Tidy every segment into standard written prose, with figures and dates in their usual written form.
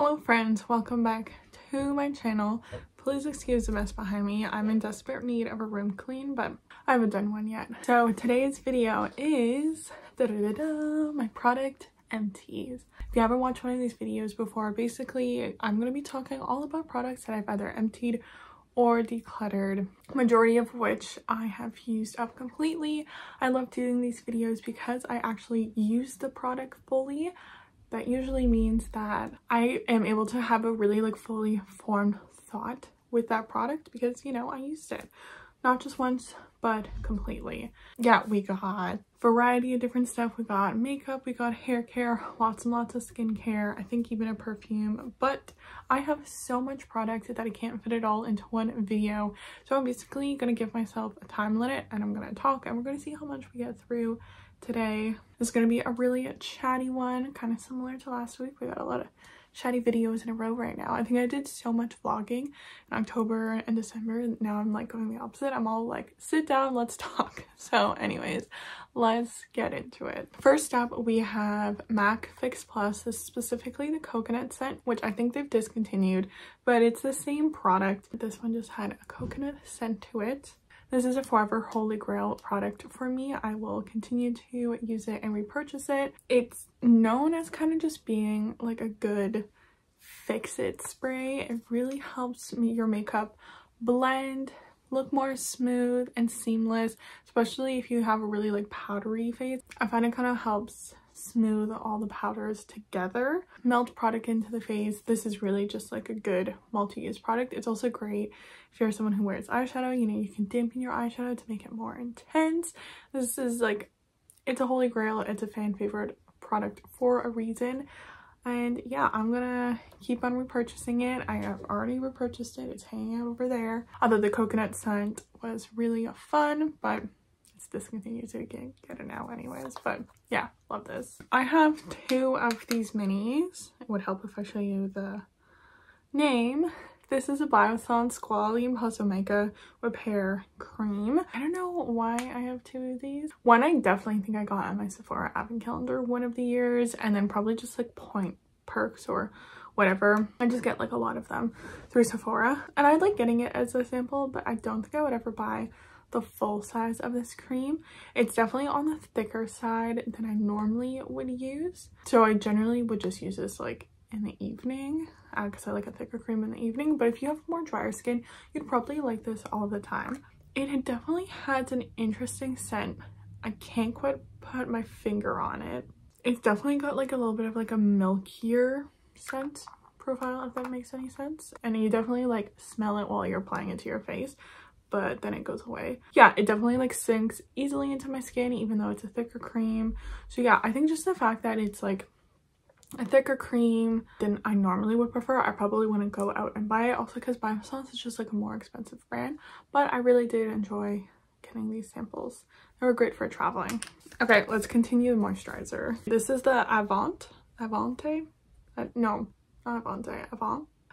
Hello friends, welcome back to my channel. Please excuse the mess behind me. I'm in desperate need of a room clean, but I haven't done one yet. So today's video is my product empties. If you haven't watched one of these videos before, basically I'm going to be talking all about products that I've either emptied or decluttered, majority of which I have used up completely. I love doing these videos because I actually use the product fully. That usually means that I am able to have a really fully formed thought with that product because, you know, I used it not just once but completely. Yeah, we got variety of different stuff. We got makeup, we got hair care, lots and lots of skincare, I think even a perfume, but I have so much product that I can't fit it all into one video. So I'm basically gonna give myself a time limit and I'm gonna talk and we're gonna see how much we get through today. This is going to be a really chatty one, kind of similar to last week. We got a lot of chatty videos in a row right now. I think I did so much vlogging in October and December. Now I'm like going the opposite. I'm all like, sit down, let's talk. So anyways, let's get into it. First up, we have MAC Fix Plus. This is specifically the coconut scent, which I think they've discontinued, but it's the same product. This one just had a coconut scent to it. This is a forever holy grail product for me. I will continue to use it and repurchase it. It's known as kind of just being like a good fix-it spray. It really helps your makeup blend, look more smooth and seamless, especially if you have a really powdery face. I find it kind of helps smooth all the powders together, melt product into the face. This is really just like a good multi-use product. It's also great if you're someone who wears eyeshadow, you know, you can dampen your eyeshadow to make it more intense. This is like, it's a holy grail. It's a fan favorite product for a reason. And yeah, I'm gonna keep on repurchasing it. I have already repurchased it. It's hanging out over there. Although the coconut scent was really fun, but it's discontinued, so you can't get it now anyways. But yeah, love this. I have two of these minis. It would help if I show you the name. This is a Biossance Squalene Imposto Repair Cream. I don't know why I have two of these. One I definitely think I got on my Sephora advent calendar one of the years, and then probably just like point perks or whatever. I just get like a lot of them through Sephora, and I like getting it as a sample, but I don't think I would ever buy the full size of this cream. It's definitely on the thicker side than I normally would use, so I generally would just use this like in the evening because I like a thicker cream in the evening. But if you have more drier skin, you'd probably like this all the time. It definitely has an interesting scent. I can't quite put my finger on it. It's definitely got like a little bit of like a milkier scent profile, if that makes any sense, and you definitely like smell it while you're applying it to your face, but then it goes away. Yeah, it definitely like sinks easily into my skin even though it's a thicker cream. So yeah, I think just the fact that it's like a thicker cream than I normally would prefer, I probably wouldn't go out and buy it, also because Biossance is just like a more expensive brand. But I really did enjoy getting these samples. They were great for traveling. Okay, let's continue the moisturizer. This is the Avant.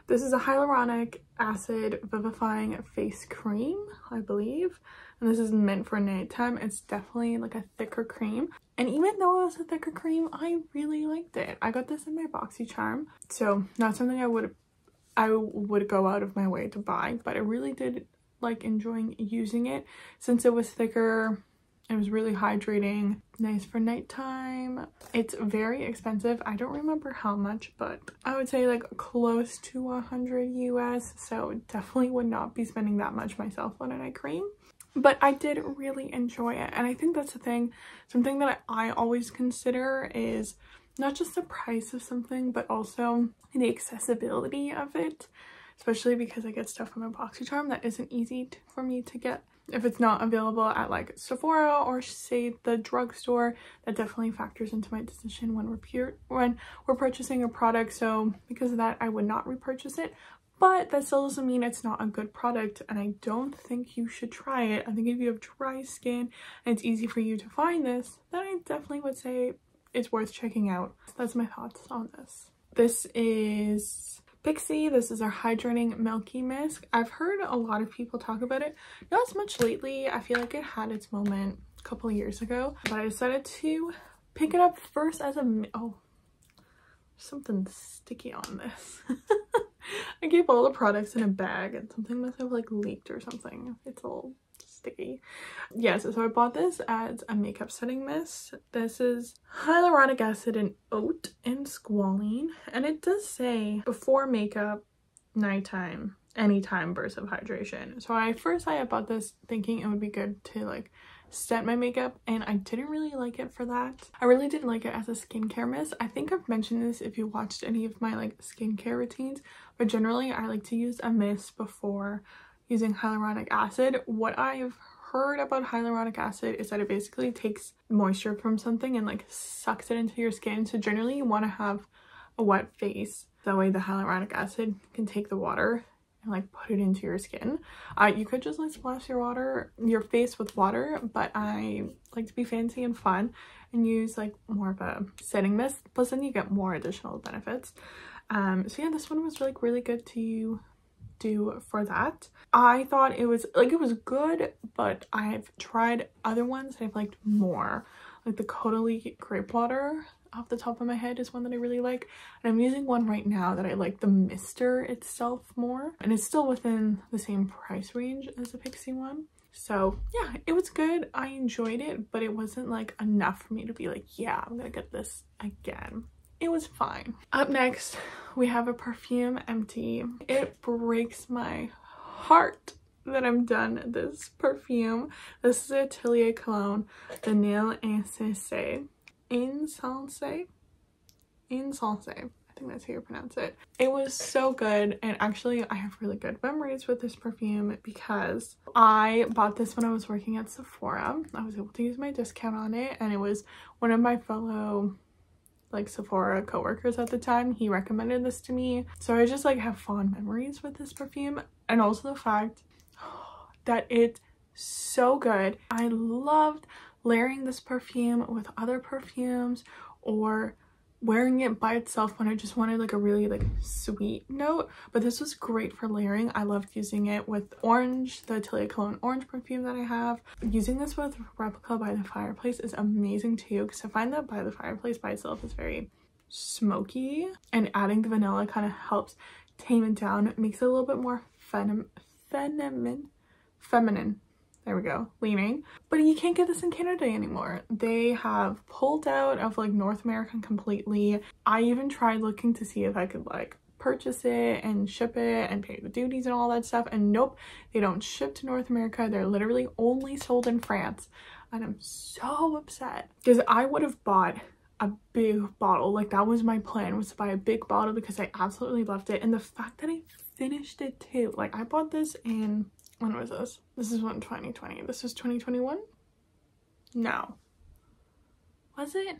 This is a hyaluronic acid vivifying face cream, I believe, and this is meant for nighttime. It's definitely like a thicker cream, and even though it was a thicker cream, I really liked it. I got this in my BoxyCharm, so not something I would go out of my way to buy, but I really did like enjoying using it since it was thicker. It was really hydrating, nice for nighttime. It's very expensive. I don't remember how much, but I would say like close to 100 US. So definitely would not be spending that much myself on a night cream. But I did really enjoy it. And I think that's the thing. Something that I always consider is not just the price of something, but also the accessibility of it. Especially because I get stuff from my BoxyCharm that isn't easy for me to get if it's not available at like Sephora or say the drugstore. That definitely factors into my decision when we're purchasing a product. So because of that, I would not repurchase it, but that still doesn't mean it's not a good product, and I don't think you should try it. I think if you have dry skin and it's easy for you to find this, then I definitely would say it's worth checking out. That's my thoughts on this. This is Pixi. This is our hydrating milky mist. I've heard a lot of people talk about it, not as much lately. I feel like it had its moment a couple of years ago, but I decided to pick it up first as a something sticky on this. I gave all the products in a bag and something must have like leaked or something. It's all sticky. Yes, so I bought this as a makeup setting mist. This is hyaluronic acid and oat and squalene, and it does say before makeup, nighttime, anytime burst of hydration. So I bought this thinking it would be good to like set my makeup, and I didn't really like it for that. I really didn't like it as a skincare mist. I think I've mentioned this if you watched any of my like skincare routines, but generally I like to use a mist before using hyaluronic acid. What I've heard about hyaluronic acid is that it basically takes moisture from something and like sucks it into your skin. So generally you want to have a wet face. That way the hyaluronic acid can take the water and like put it into your skin. You could just like splash your face with water, but I like to be fancy and fun and use like more of a setting mist. Plus then you get more additional benefits. So yeah, this one was like really good to do for that. I thought it was good, but I've tried other ones that I've liked more. Like the Cologne grape water off the top of my head is one that I really like, and I'm using one right now that I like the mister itself more, and it's still within the same price range as the Pixie one. So yeah, it was good. I enjoyed it, but it wasn't like enough for me to be like, yeah, I'm gonna get this again. It was fine. Up next, we have a perfume empty. It breaks my heart that I'm done this perfume. This is Atelier Cologne Vanille Insensee. Insensee? I think that's how you pronounce it. It was so good, and actually I have really good memories with this perfume because I bought this when I was working at Sephora. I was able to use my discount on it, and it was one of my fellow like Sephora co-workers at the time. He recommended this to me, so I just like have fond memories with this perfume, and also the fact that it's so good. I loved layering this perfume with other perfumes or wearing it by itself when I just wanted like a really like sweet note, but this was great for layering. I loved using it with orange, the Atelier Cologne orange perfume that I have. Using this with Replica by the Fireplace is amazing too, because I find that by the Fireplace by itself is very smoky, and adding the vanilla kind of helps tame it down. It makes it a little bit more feminine, there we go, leaning. But you can't get this in Canada anymore. They have pulled out of like North America completely. I even tried looking to see if I could like purchase it and ship it and pay the duties and all that stuff, and nope, they don't ship to North America. They're literally only sold in France, and I'm so upset because I would have bought a big bottle. Like that was my plan, was to buy a big bottle because I absolutely loved it. And the fact that I finished it too, like I bought this in, when was this? This is when 2020. This was 2021? No. Was it?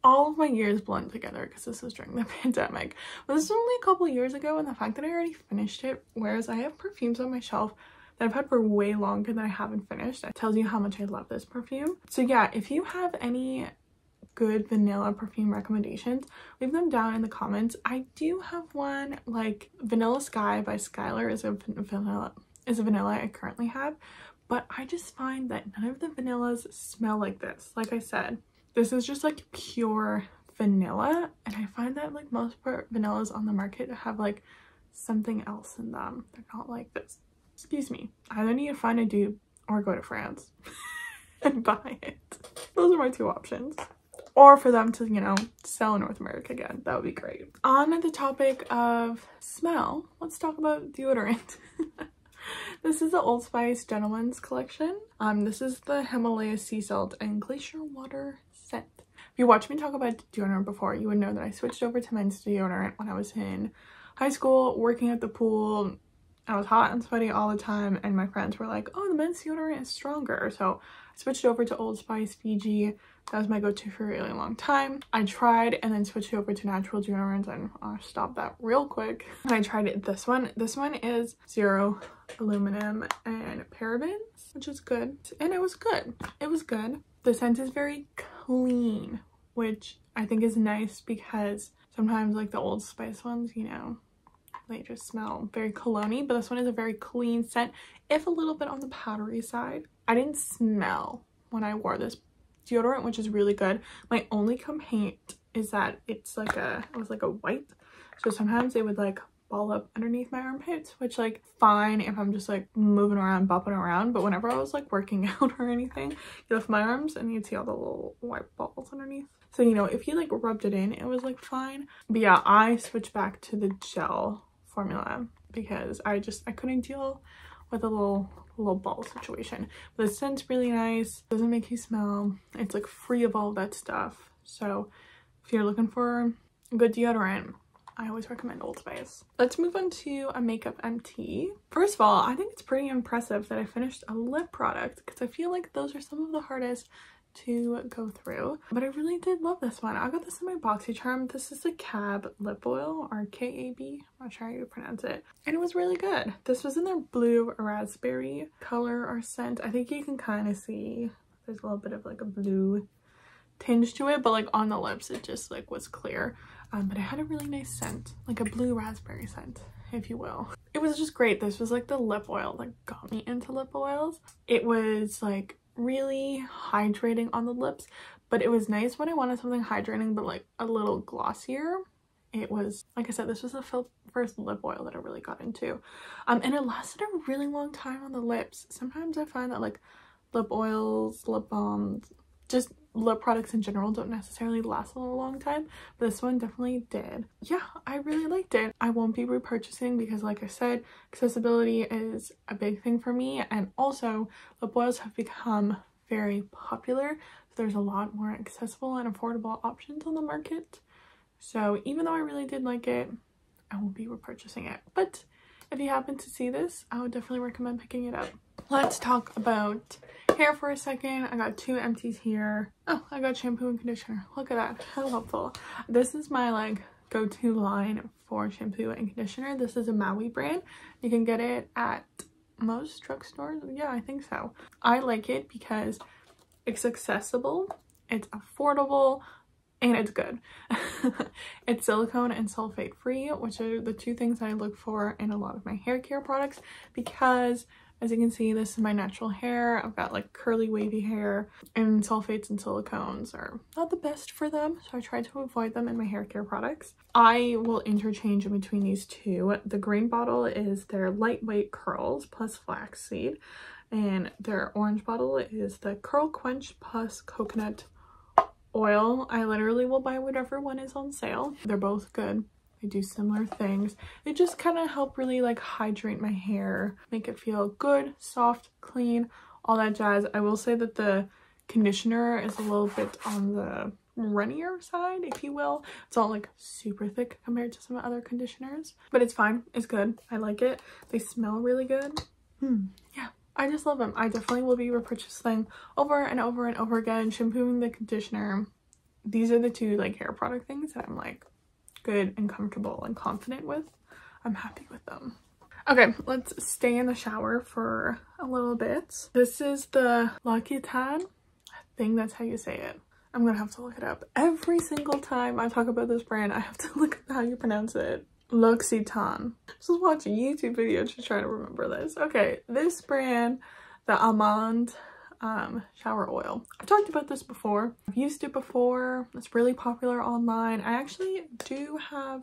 All of my years blend together because this was during the pandemic. But this was only a couple years ago, and the fact that I already finished it, whereas I have perfumes on my shelf that I've had for way longer than I haven't finished, that tells you how much I love this perfume. So yeah, if you have any good vanilla perfume recommendations, leave them down in the comments. I do have one, like Vanilla Sky by Skylar is a vanilla I currently have, but I just find that none of the vanillas smell like this. Like I said, this is just like pure vanilla, and I find that like most vanillas on the market have like something else in them. They're not like this. Excuse me. I either need to find a dupe or go to France and buy it. Those are my two options. Or for them to, you know, sell in North America again. That would be great. On the topic of smell, let's talk about deodorant. This is the Old Spice Gentleman's Collection. This is the Himalaya Sea Salt and Glacier Water scent. If you watched me talk about deodorant before, you would know that I switched over to men's deodorant when I was in high school, working at the pool. I was hot and sweaty all the time, and my friends were like, oh, the men's deodorant is stronger. So I switched over to Old Spice Fiji. That was my go-to for a really long time. I tried and then switched over to natural deodorants, and I stopped that real quick. And I tried it, this one. This one is zero aluminum and parabens, which is good. And it was good. It was good. The scent is very clean, which I think is nice because sometimes like the Old Spice ones, you know, they just smell very cologne-y, but this one is a very clean scent, if a little bit on the powdery side. I didn't smell when I wore this deodorant, which is really good. My only complaint is that it was like a white, so sometimes it would like ball up underneath my armpits, which like fine if I'm just like moving around, bopping around, but whenever I was like working out or anything, you lift my arms and you'd see all the little white balls underneath. So, you know, if you like rubbed it in, it was like fine. But yeah, I switched back to the gel formula because I couldn't deal with a little ball situation. But the scent's really nice, doesn't make you smell, it's like free of all that stuff. So if you're looking for a good deodorant, I always recommend Old Spice. Let's move on to a makeup empty. First of all, I think it's pretty impressive that I finished a lip product because I feel like those are some of the hardest to go through, but I really did love this one. I got this in my BoxyCharm. This is a Cab lip oil, or K-A-B, I'm not sure how you pronounce it, and it was really good. This was in their blue raspberry color or scent. I think you can kind of see there's a little bit of like a blue tinge to it, but like on the lips it just like was clear. But it had a really nice scent, like a blue raspberry scent, if you will. It was just great. This was like the lip oil that got me into lip oils. It was like really hydrating on the lips, but it was nice when I wanted something hydrating but like a little glossier. It was, like I said, this was the first lip oil that I really got into. And it lasted a really long time on the lips. Sometimes I find that like lip oils, lip balms, just lip products in general don't necessarily last a long time, but this one definitely did. Yeah, I really liked it. I won't be repurchasing because, like I said, accessibility is a big thing for me, and also lip oils have become very popular, so there's a lot more accessible and affordable options on the market. So even though I really did like it, I won't be repurchasing it, but if you happen to see this, I would definitely recommend picking it up. Let's talk about hair for a second. I got two empties here. Oh, I got shampoo and conditioner. Look at that, how helpful. This is my like go-to line for shampoo and conditioner. This is a Maui brand. You can get it at most drugstores. Yeah, I think so. I like it because it's accessible, it's affordable, and it's good. It's silicone and sulfate free, which are the two things I look for in a lot of my hair care products, because as you can see, this is my natural hair. I've got like curly wavy hair, and sulfates and silicones are not the best for them, so I try to avoid them in my hair care products. I will interchange in between these two. The green bottle is their lightweight curls plus flaxseed, and their orange bottle is the curl quench plus coconut oil. I literally will buy whatever one is on sale. They're both good. They do similar things. They just kind of help really like hydrate my hair, make it feel good, soft, clean, all that jazz. I will say that the conditioner is a little bit on the runnier side, if you will. It's not like super thick compared to some other conditioners, but it's fine. It's good. I like it. They smell really good. Yeah, I just love them. I definitely will be repurchasing over and over and over again. Shampooing, the conditioner. These are the two like hair product things that I'm like good and comfortable and confident with. I'm happy with them. Okay, let's stay in the shower for a little bit. This is the L'Occitane. I think that's how you say it. I'm gonna have to look it up. Every single time I talk about this brand, I have to look at how you pronounce it. L'Occitane. Just watch a YouTube video to try to remember this. Okay, this brand, the Almond shower oil. I've talked about this before. I've used it before. It's really popular online. I actually do have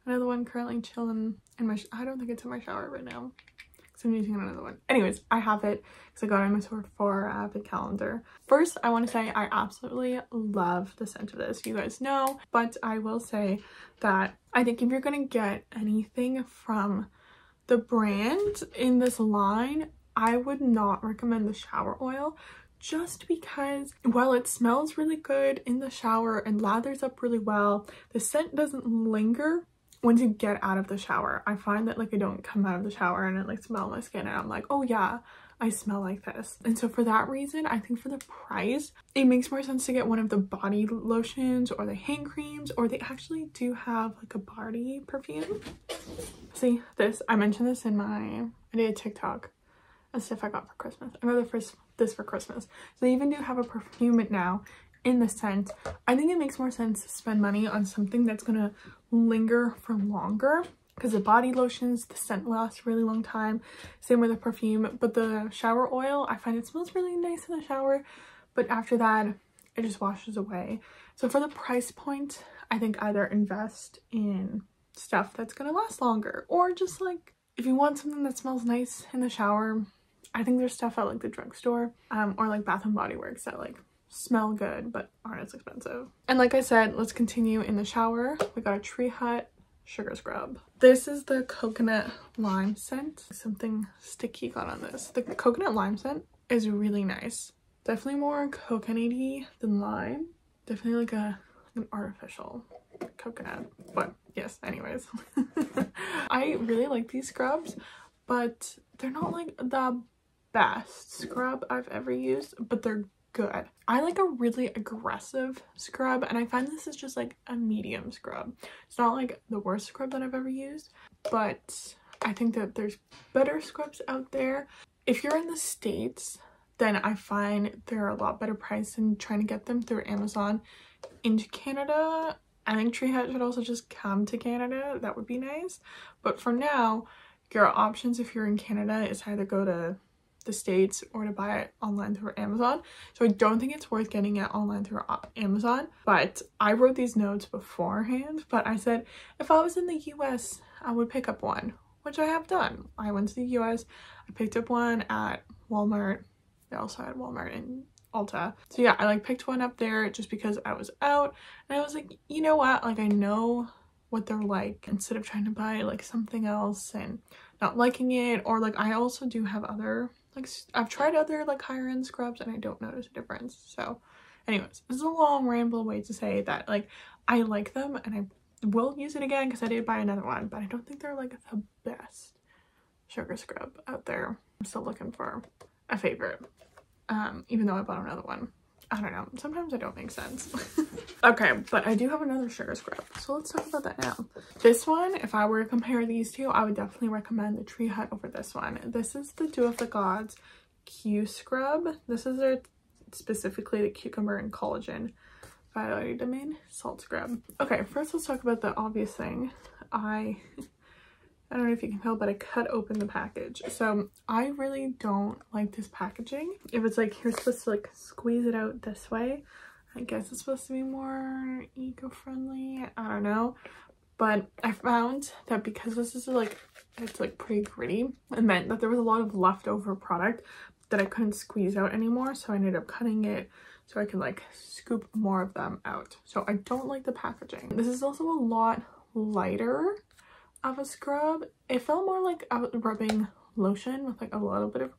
another one currently chilling in my I don't think it's in my shower right now because I'm using another one. Anyways, I have it because I got it in my Sephora advent calendar. First, I want to say I absolutely love the scent of this. You guys know, but I will say that I think if you're gonna get anything from the brand in this line, I would not recommend the shower oil, just because while it smells really good in the shower and lathers up really well, the scent doesn't linger once you get out of the shower. I find that like I don't come out of the shower and it like smell my skin and I'm like, oh yeah, I smell like this. And so for that reason, I think for the price, it makes more sense to get one of the body lotions or the hand creams, or they actually do have like a body perfume. See this, I mentioned this in I did a TikTok. Stuff I got for Christmas. I got this for Christmas. So they even do have a perfume now in the scent. I think it makes more sense to spend money on something that's gonna linger for longer, because the body lotions, the scent lasts a really long time. Same with the perfume, but the shower oil, I find it smells really nice in the shower, but after that it just washes away. So for the price point, I think either invest in stuff that's gonna last longer, or just like if you want something that smells nice in the shower, I think there's stuff at like the drugstore or like Bath and Body Works that like smell good but aren't as expensive. And like I said, let's continue in the shower. We got a Tree Hut sugar scrub. This is the coconut lime scent. Something sticky got on this. The coconut lime scent is really nice. Definitely more coconutty than lime. Definitely like an artificial coconut, but yes, anyways. I really like these scrubs, but they're not like the best scrub I've ever used, but they're good. I like a really aggressive scrub, and I find this is just like a medium scrub. It's not like the worst scrub that I've ever used, but I think that there's better scrubs out there. If you're in the States, then I find they're a lot better priced than trying to get them through Amazon into Canada. I think Tree Hut should also just come to Canada. That would be nice. But for now, your options if you're in Canada is either go to the States or to buy it online through Amazon. So I don't think it's worth getting it online through Amazon. But I wrote these notes beforehand, but I said if I was in the US, I would pick up one, which I have done. I went to the US, I picked up one at Walmart. They also had Walmart in Ulta. So yeah, I like picked one up there just because I was out, and I was like, you know what, like I know what they're like, instead of trying to buy like something else and not liking it. Or like I also do have other, like I've tried other like higher end scrubs and I don't notice a difference. So anyways, this is a long ramble way to say that like I like them and I will use it again because I did buy another one, but I don't think they're like the best sugar scrub out there. I'm still looking for a favorite, even though I bought another one. I don't know, sometimes I don't make sense. Okay, but I do have another sugar scrub, so let's talk about that now. This one, if I were to compare these two, I would definitely recommend the Tree Hut over this one. This is the Dew of the Gods Q Scrub. This is their specifically the cucumber and collagen vitamin salt scrub. Okay, first let's talk about the obvious thing. I don't know if you can tell, but I cut open the package. So I really don't like this packaging. If it's like you're supposed to like squeeze it out this way, I guess it's supposed to be more eco-friendly. I don't know. But I found that because this is like, it's like pretty gritty, it meant that there was a lot of leftover product that I couldn't squeeze out anymore. So I ended up cutting it so I could like scoop more of them out. So I don't like the packaging. This is also a lot lighter of a scrub. It felt more like I was rubbing lotion with like a little bit of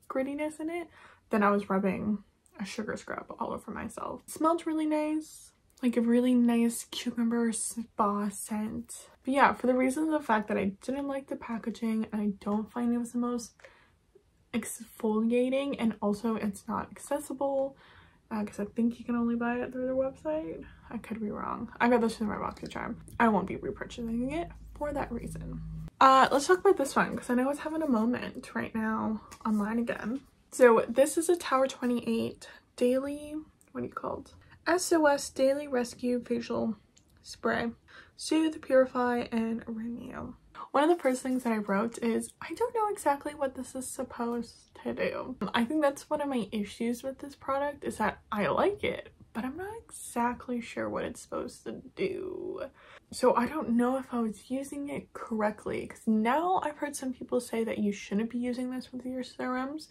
grittiness in it than I was rubbing a sugar scrub all over myself. It smelled really nice, like a really nice cucumber spa scent. But yeah, for the reason of the fact that I didn't like the packaging and I don't find it was the most exfoliating, and also it's not accessible because I think you can only buy it through their website. I could be wrong. I got this from my Roxy Charm. I won't be repurchasing it for that reason. Let's talk about this one because I know it's having a moment right now online again. So this is a Tower 28 daily, what do you call it? SOS Daily Rescue Facial Spray. Soothe, purify, and renew. One of the first things that I wrote is, I don't know exactly what this is supposed to do. I think that's one of my issues with this product, is that I like it, but I'm not exactly sure what it's supposed to do. So I don't know if I was using it correctly, because now I've heard some people say that you shouldn't be using this with your serums.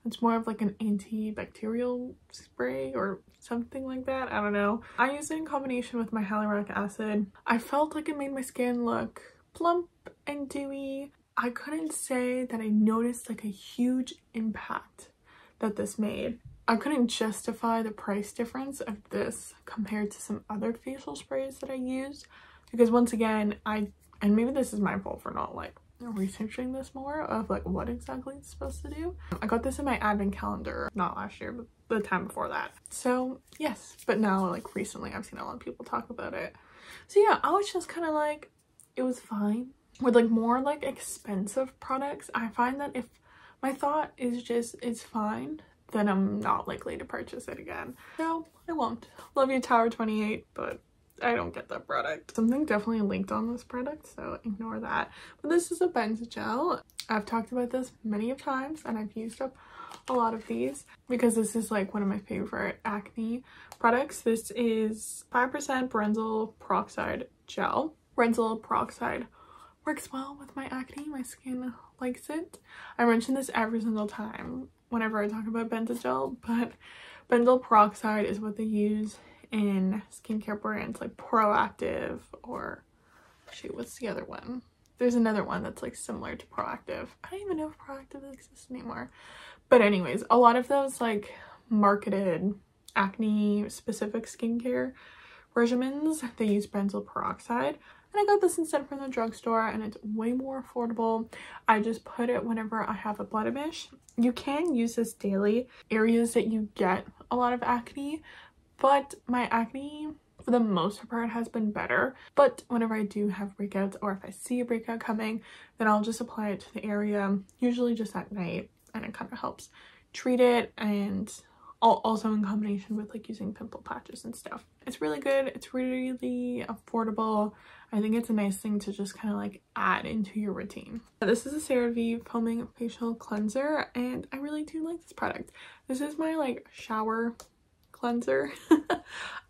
It's more of like an antibacterial spray or something like that. I don't know. I used it in combination with my hyaluronic acid. I felt like it made my skin look plump and dewy. I couldn't say that I noticed like a huge impact that this made. I couldn't justify the price difference of this compared to some other facial sprays that I used, because once again, and maybe this is my fault for not like researching this more of like what exactly it's supposed to do. I got this in my advent calendar, not last year, but the time before that. So yes, but now like recently I've seen a lot of people talk about it. So yeah, I was just kind of like, it was fine. With like more like expensive products, I find that if my thought is just it's fine, then I'm not likely to purchase it again. No, I won't. Love you, Tower 28, but I don't get that product. Something definitely linked on this product, so ignore that. But this is a benzo gel. I've talked about this many of times and I've used up a lot of these because this is like one of my favorite acne products. This is 5% benzoyl peroxide gel. Benzoyl peroxide works well with my acne. My skin likes it. I mention this every single time whenever I talk about benzo gel, but benzoyl peroxide is what they use in skincare brands like Proactive, or shoot, what's the other one? There's another one that's like similar to Proactive. I don't even know if Proactive exists anymore. But anyways, a lot of those like marketed acne specific skincare regimens, they use benzoyl peroxide. And I got this instead from the drugstore and it's way more affordable. I just put it whenever I have a blemish. You can use this daily, areas that you get a lot of acne, but my acne for the most part has been better. But whenever I do have breakouts, or if I see a breakout coming, then I'll just apply it to the area, usually just at night, and it kind of helps treat it, and also in combination with like using pimple patches and stuff. It's really good. It's really affordable. I think it's a nice thing to just kind of like add into your routine. This is a CeraVe foaming facial cleanser and I really do like this product. This is my like shower cleanser.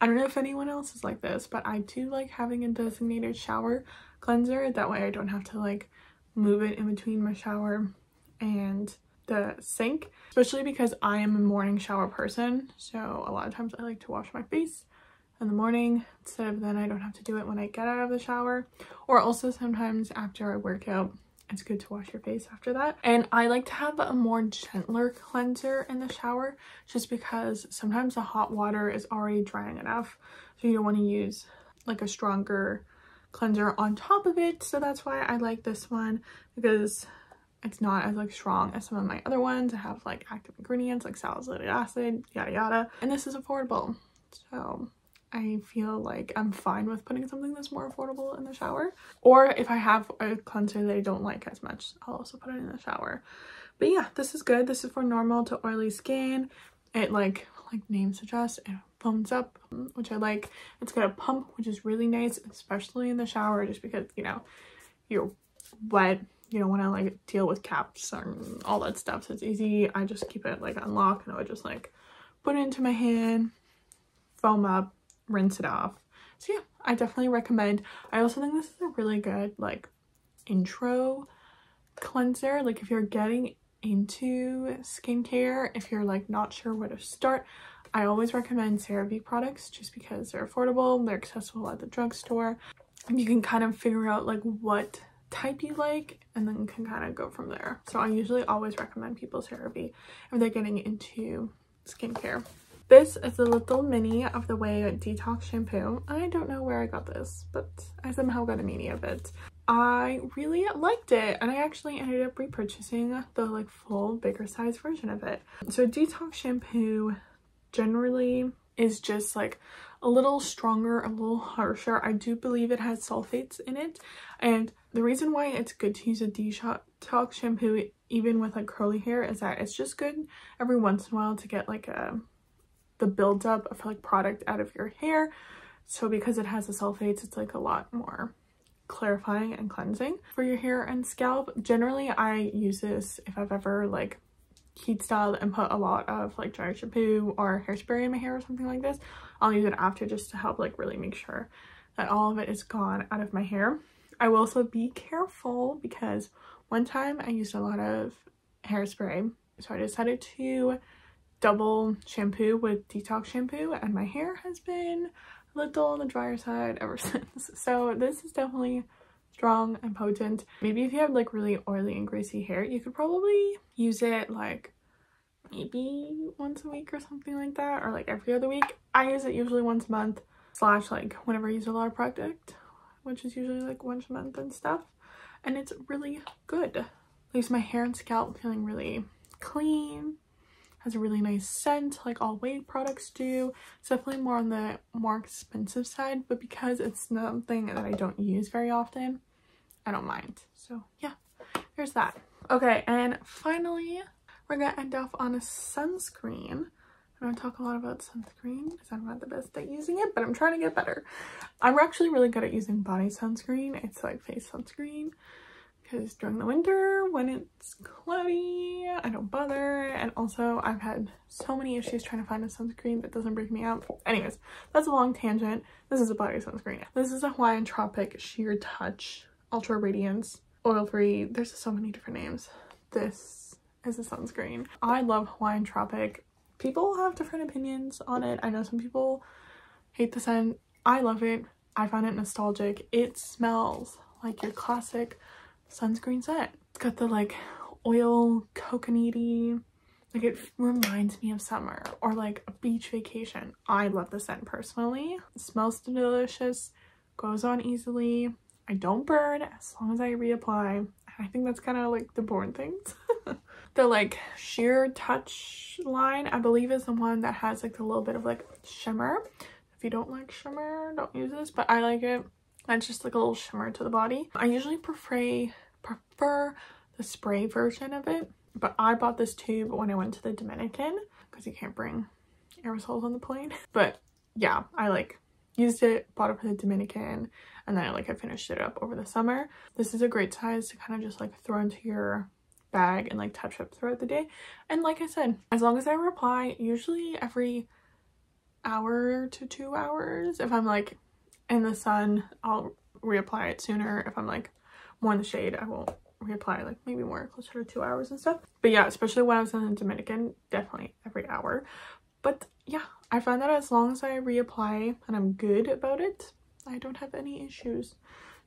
I don't know if anyone else is like this, but I do like having a designated shower cleanser. That way I don't have to like move it in between my shower and the sink, especially because I am a morning shower person. So a lot of times I like to wash my face in the morning instead of then I don't have to do it when I get out of the shower, or also sometimes after I work out. It's good to wash your face after that. And I like to have a more gentler cleanser in the shower just because sometimes the hot water is already drying enough, so you don't want to use like a stronger cleanser on top of it. So that's why I like this one, because it's not as like strong as some of my other ones. I have like active ingredients like salicylic acid, yada yada, and this is affordable, so I feel like I'm fine with putting something that's more affordable in the shower. Or if I have a cleanser that I don't like as much, I'll also put it in the shower. But yeah, this is good. This is for normal to oily skin. It like name suggests, it foams up, which I like. It's got a pump, which is really nice, especially in the shower, just because, you know, you're wet. You don't want to like deal with caps and all that stuff, so it's easy. I just keep it like unlocked and I would just like put it into my hand, foam up, rinse it off. So yeah, I definitely recommend. I also think this is a really good like intro cleanser. Like if you're getting into skincare, if you're like not sure where to start, I always recommend CeraVe products just because they're affordable, they're accessible at the drugstore. You can kind of figure out like what type you like and then you can kind of go from there. So I usually always recommend people CeraVe if they're getting into skincare. This is a little mini of the Way Detox shampoo. I don't know where I got this, but I somehow got a mini of it. I really liked it and I actually ended up repurchasing the like full bigger size version of it. So detox shampoo generally is just like a little stronger, a little harsher. I do believe it has sulfates in it, and the reason why it's good to use a detox shampoo even with like curly hair is that it's just good every once in a while to get like the buildup of like product out of your hair. So because it has the sulfates, it's like a lot more clarifying and cleansing for your hair and scalp. Generally I use this if I've ever like heat styled and put a lot of like dry shampoo or hairspray in my hair or something like this. I'll use it after just to help like really make sure that all of it is gone out of my hair. I will also be careful because one time I used a lot of hairspray, so I decided to double shampoo with detox shampoo and my hair has been a little on the drier side ever since. So this is definitely strong and potent. Maybe if you have like really oily and greasy hair, you could probably use it like maybe once a week or something like that, or like every other week. I use it usually once a month / like whenever I use a lot of product, which is usually like once a month and stuff, and it's really good. Leaves my hair and scalp feeling really clean, has a really nice scent like all Way products do. It's definitely more on the more expensive side, but because it's something that I don't use very often, I don't mind. So yeah, there's that. Okay, and finally we're gonna end off on a sunscreen. I don't talk a lot about sunscreen because I'm not the best at using it, but I'm trying to get better. I'm actually really good at using body sunscreen. It's like face sunscreen because during the winter when it's cloudy, I don't bother. And also I've had so many issues trying to find a sunscreen that doesn't break me out. Anyways, that's a long tangent. This is a body sunscreen. This is a Hawaiian Tropic Sheer Touch Ultra Radiance Oil-Free. There's so many different names. This is a sunscreen. I love Hawaiian Tropic. People have different opinions on it. I know some people hate the scent. I love it. I find it nostalgic. It smells like your classic sunscreen scent. It's got the like oil coconutty, like it reminds me of summer or like a beach vacation. I love the scent personally. It smells delicious, goes on easily. I don't burn as long as I reapply. I think that's kind of like the important things. The like Sheer Touch line, I believe, is the one that has like a little bit of like shimmer. If you don't like shimmer, don't use this, but I like it. It's just like a little shimmer to the body. I usually prefer the spray version of it, but I bought this tube when I went to the Dominican because you can't bring aerosols on the plane. But yeah, I like used it, bought it for the Dominican, and then I finished it up over the summer. This is a great size to kind of just like throw into your bag and like touch up throughout the day. And like I said, as long as I reply, usually every hour to 2 hours. If I'm like in the sun, I'll reapply it sooner. If I'm like more in the shade, I won't reapply, like maybe more closer to 2 hours and stuff. But yeah, especially when I was in the Dominican, definitely every hour. But yeah, I find that as long as I reapply and I'm good about it, I don't have any issues.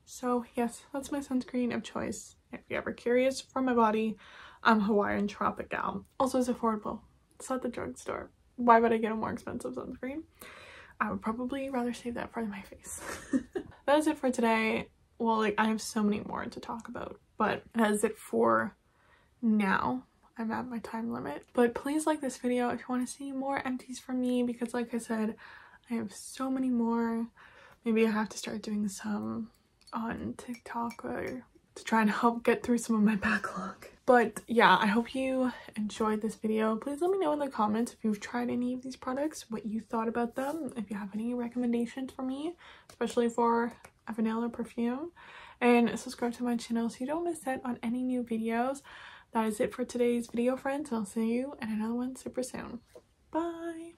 So yes, that's my sunscreen of choice. If you're ever curious for my body, I'm Hawaiian Tropic gal. Also, it's affordable. It's at the drugstore. Why would I get a more expensive sunscreen? I would probably rather save that for my face. That is it for today. Well, like I have so many more to talk about, but that is it for now. I'm at my time limit. But please like this video if you want to see more empties from me, because like I said, I have so many more. Maybe I have to start doing some on TikTok or to try and help get through some of my backlog. But yeah, I hope you enjoyed this video. Please let me know in the comments if you've tried any of these products, what you thought about them, if you have any recommendations for me, especially for a vanilla perfume. And subscribe to my channel so you don't miss out on any new videos. That is it for today's video, friends, and I'll see you in another one super soon. Bye!